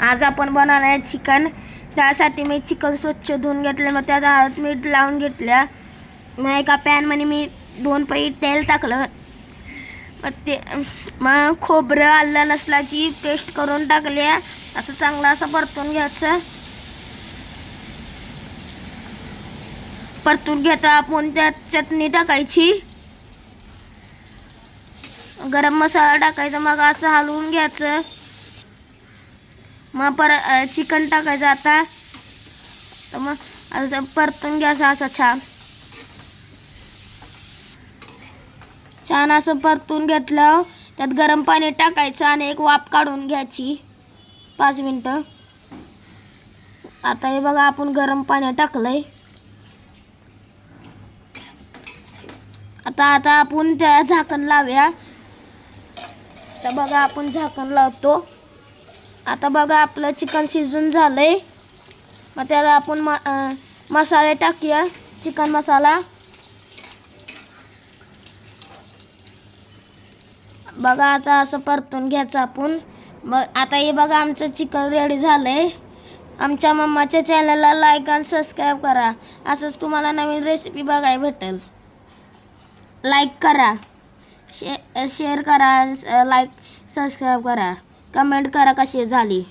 आज आपण बनवणार आहे चिकन। त्यासाठी मी चिकन स्वच्छ धुवून घेतले, मग त्यात हळद मीठ लावून घेतल्या। मग एका पॅनमध्ये मी 2 पळी तेल टाकलं, मग खोबरं आलं लसणाची पेस्ट करून टाकली। असं चांगलं असं परतून घ्यायचं। परतून घेता आपण त्यात चटणी टाकायची, गरम मसाला टाकायचा, मग असं हलवून घ्यायचं। मग चिकन टाकायचं आता, तर मग असं परतून घ्यायचं। असं छान असं परतून घेतलं, त्यात गरम पाणी टाकायचं आणि एक वाफ काढून घ्यायची 5 मिनिटं। आता हे बघा आपण गरम पाणी टाकलंय। आता आपण त्या झाकण लावूया। तर बघा आपण झाकण लावतो। आता बघा आपलं चिकन शिजून झालंय। मग त्याला आपण मसाले टाकूया, चिकन मसाला। बघा आता असं परतून घ्यायचं आपण। आता हे बघा आमचं चिकन रेडी झालंय। आमच्या मम्माच्या चॅनलला लाईक आणि सबस्क्राईब करा, असंच तुम्हाला नवीन रेसिपी बघायला भेटेल। लाईक करा, शेअर करा, लाईक सबस्क्राईब करा, कमेंट करा कशी झाली।